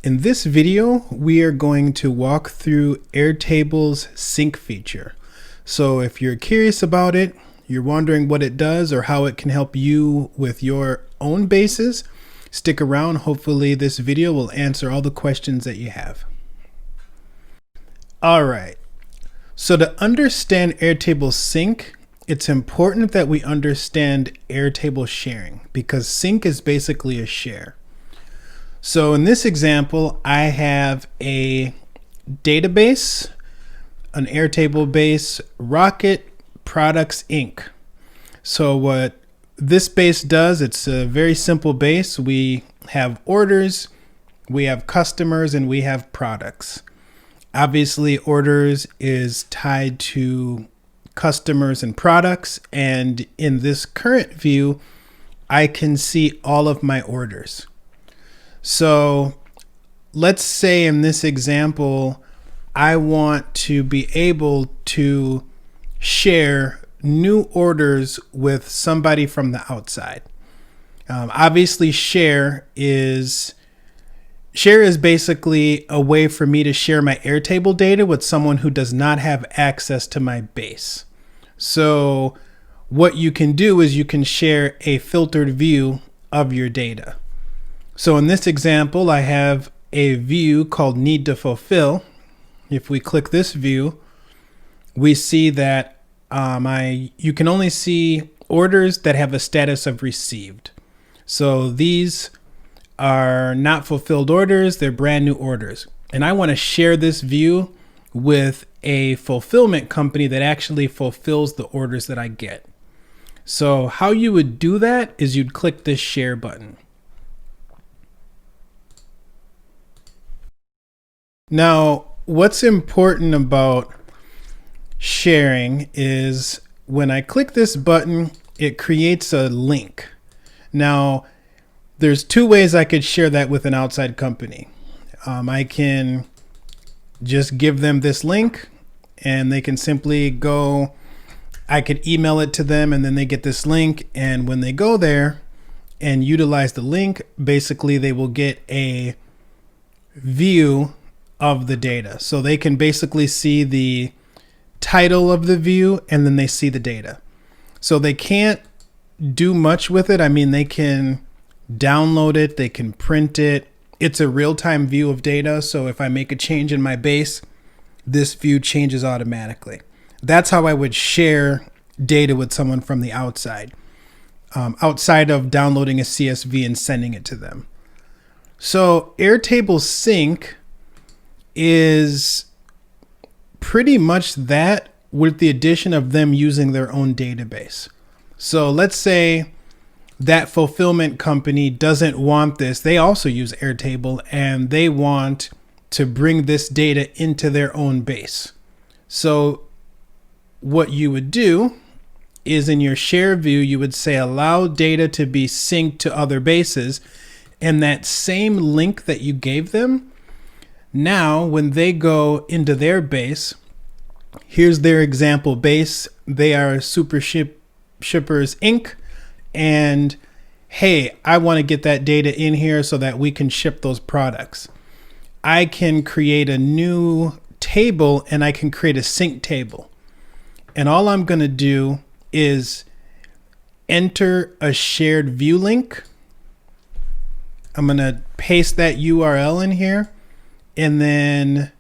In this video, we are going to walk through Airtable's sync feature. So if you're curious about it, you're wondering what it does or how it can help you with your own bases, stick around. Hopefully this video will answer all the questions that you have. All right, so to understand Airtable sync, it's important that we understand Airtable sharing because sync is basically a share. So in this example, I have a database, an Airtable base, Rocket Products Inc. So what this base does, it's a very simple base. We have orders, we have customers, and we have products. Obviously, orders is tied to customers and products. And in this current view, I can see all of my orders. So let's say in this example, I want to be able to share new orders with somebody from the outside. Obviously, share is basically a way for me to share my Airtable data with someone who does not have access to my base. So what you can do is you can share a filtered view of your data. So in this example, I have a view called Need to Fulfill. If we click this view, we see that you can only see orders that have a status of received. So these are not fulfilled orders, they're brand new orders. And I want to share this view with a fulfillment company that actually fulfills the orders that I get. So how you would do that is you'd click this share button. Now, what's important about sharing is when I click this button, it creates a link. Now, there's two ways I could share that with an outside company. I can just give them this link and they can simply go, I could email it to them and then they get this link. And when they go there and utilize the link, basically they will get a view of the data. So they can basically see the title of the view and then they see the data. So they can't do much with it. I mean, they can download it, they can print it. It's a real-time view of data. So if I make a change in my base, this view changes automatically. That's how I would share data with someone from the outside, outside of downloading a CSV and sending it to them. So Airtable Sync is pretty much that with the addition of them using their own database. So let's say that fulfillment company doesn't want this. They also use Airtable and they want to bring this data into their own base. So what you would do is in your share view, you would say allow data to be synced to other bases, and that same link that you gave them, now, when they go into their base, here's their example base. They are Super Shippers Inc. And hey, I want to get that data in here so that we can ship those products. I can create a new table and I can create a sync table. And all I'm going to do is enter a shared view link. I'm going to paste that URL in here. And then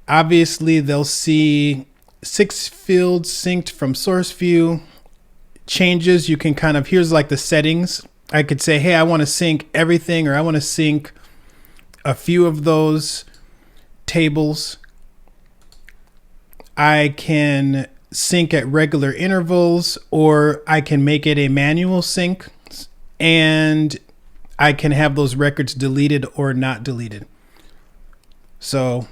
obviously they'll see 6 fields synced from source view. Changes, you can kind of, here's like the settings. I could say, hey, I want to sync everything, or I want to sync a few of those tables. I can sync at regular intervals, or I can make it a manual sync, and I can have those records deleted or not deleted. So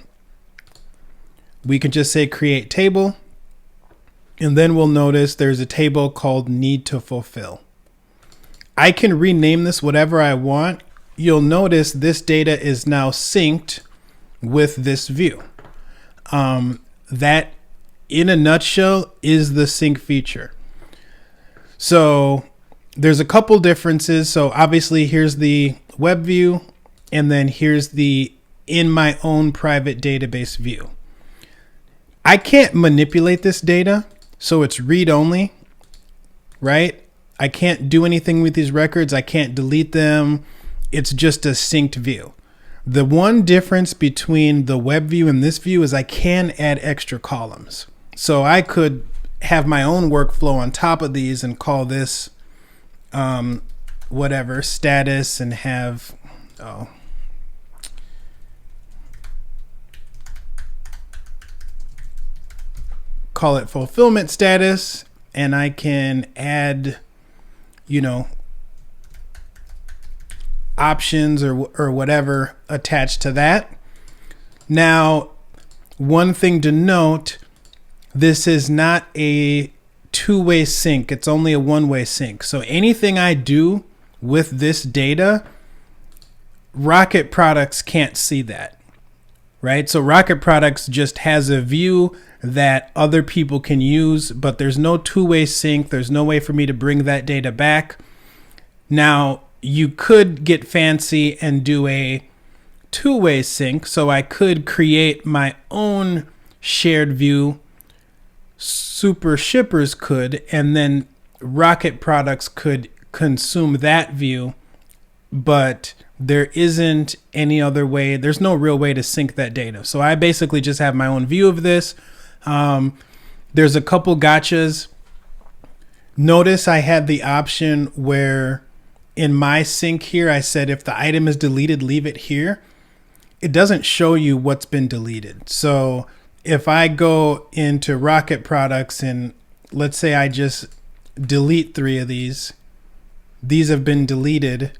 we can just say create table, and then we'll notice there's a table called Need to Fulfill. I can rename this whatever I want. You'll notice this data is now synced with this view. That in a nutshell is the sync feature. So there's a couple differences. So obviously here's the web view. and then here's the in my own private database view. I can't manipulate this data, so it's read only, right? I can't do anything with these records. I can't delete them. It's just a synced view. The one difference between the web view and this view is I can add extra columns. So I could have my own workflow on top of these and call this whatever status, and have call it fulfillment status, and I can add, you know, options or whatever attached to that. Now, one thing to note, this is not a two-way sync. It's only a one-way sync. So anything I do with this data, Rocket Products can't see that, right? So Rocket Products just has a view that other people can use, but there's no two-way sync. There's no way for me to bring that data back. Now, you could get fancy and do a two-way sync. So I could create my own shared view. Super Shippers could, and then Rocket Products could consume that view, but there isn't any other way. There's no real way to sync that data. So I basically just have my own view of this. There's a couple gotchas. Notice I had the option where in my sync here, I said if the item is deleted, leave it here. It doesn't show you what's been deleted. So if I go into Rocket Products and let's say I just delete 3 of these have been deleted.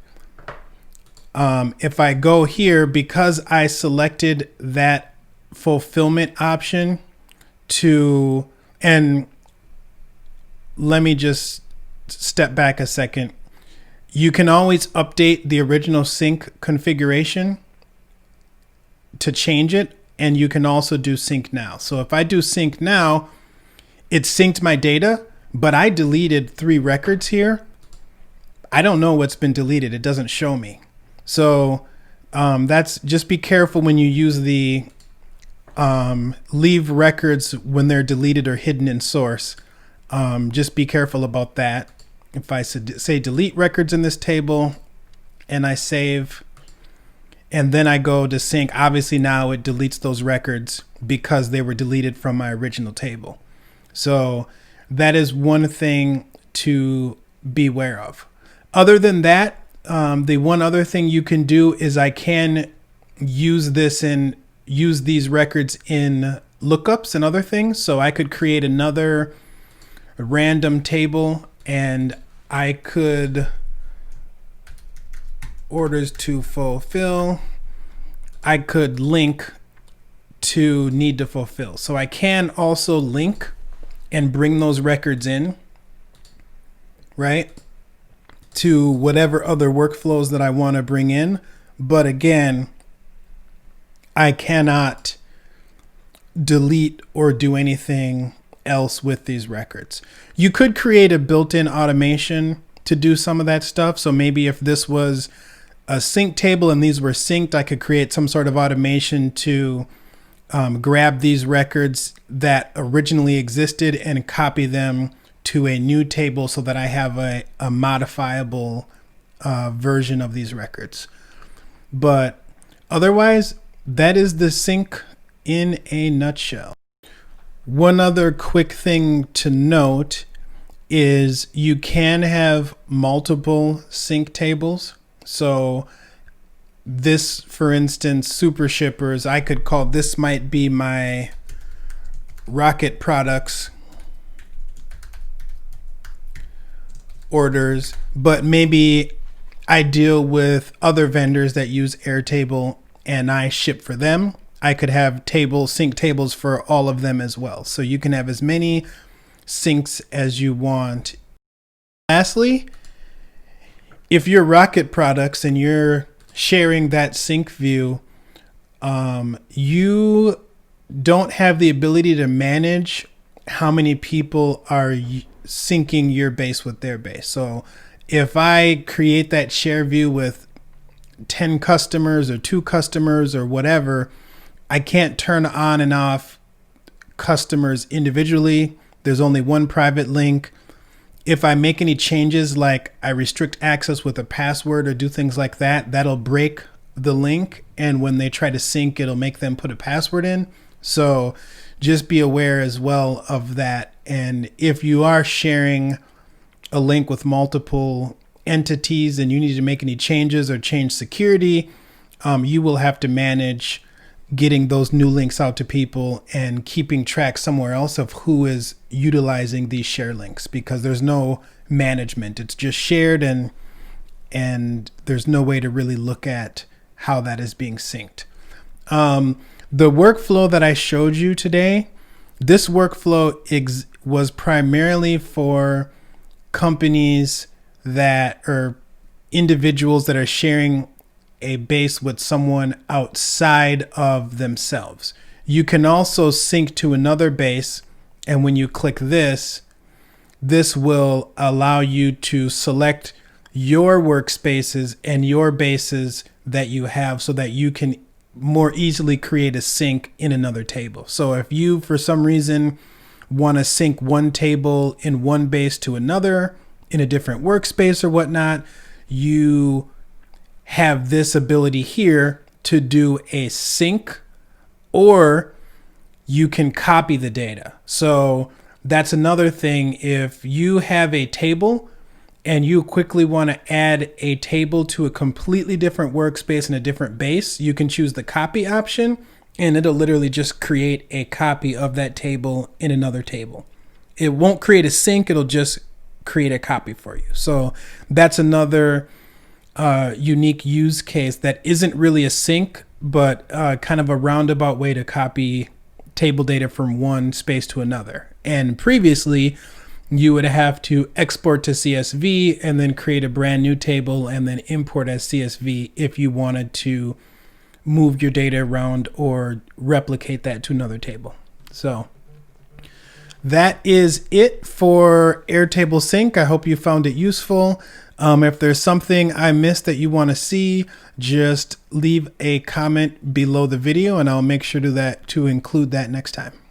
If I go here, because I selected that fulfillment option and let me just step back a second. You can always update the original sync configuration to change it, and you can also do sync now. So if I do sync now, it synced my data, but I deleted 3 records here. I don't know what's been deleted. It doesn't show me. So that's, just be careful when you use the leave records when they're deleted or hidden in source. Just be careful about that. If I say delete records in this table and I save, and then I go to sync, obviously now it deletes those records because they were deleted from my original table. So that is one thing to be aware of. Other than that, the one other thing you can do is I can use these records in lookups and other things. So I could create another random table, and I could orders to fulfill. I could link to need to fulfill. So I can also link and bring those records in, right, to whatever other workflows that I want to bring in. But again, I cannot delete or do anything else with these records. You could create a built-in automation to do some of that stuff. So maybe if this was a sync table and these were synced, I could create some sort of automation to grab these records that originally existed and copy them to a new table so that I have a modifiable version of these records. But otherwise, that is the sync in a nutshell. One other quick thing to note is you can have multiple sync tables. So this, for instance, Super Shippers, I could call this might be my Rocket Products orders, but maybe I deal with other vendors that use Airtable and I ship for them. I could have sync tables for all of them as well. So you can have as many syncs as you want. Lastly, if you're Rocket Products and you're sharing that sync view, you don't have the ability to manage how many people are syncing your base with their base. So if I create that share view with 10 customers or 2 customers or whatever, I can't turn on and off customers individually. There's only one private link. If I make any changes, like I restrict access with a password or do things like that, that'll break the link. And when they try to sync, it'll make them put a password in. So just be aware as well of that. And if you are sharing a link with multiple entities and you need to make any changes or change security, you will have to manage getting those new links out to people and keeping track somewhere else of who is utilizing these share links, because there's no management. It's just shared, and there's no way to really look at how that is being synced. The workflow that I showed you today, this workflow was primarily for companies that are individuals that are sharing a base with someone outside of themselves. You can also sync to another base, and when you click this will allow you to select your workspaces and your bases that you have so that you can more easily create a sync in another table. So if you, for some reason, want to sync one table in one base to another in a different workspace or whatnot, you have this ability here to do a sync, or you can copy the data. So that's another thing. If you have a table and you quickly want to add a table to a completely different workspace in a different base, you can choose the copy option, and it'll literally just create a copy of that table in another table. It won't create a sync, it'll just create a copy for you. So that's another unique use case that isn't really a sync, but kind of a roundabout way to copy table data from one space to another. And previously, you would have to export to CSV and then create a brand new table and then import as CSV if you wanted to move your data around or replicate that to another table. So that is it for Airtable Sync. I hope you found it useful. If there's something I missed that you want to see, just leave a comment below the video and I'll make sure to include that next time.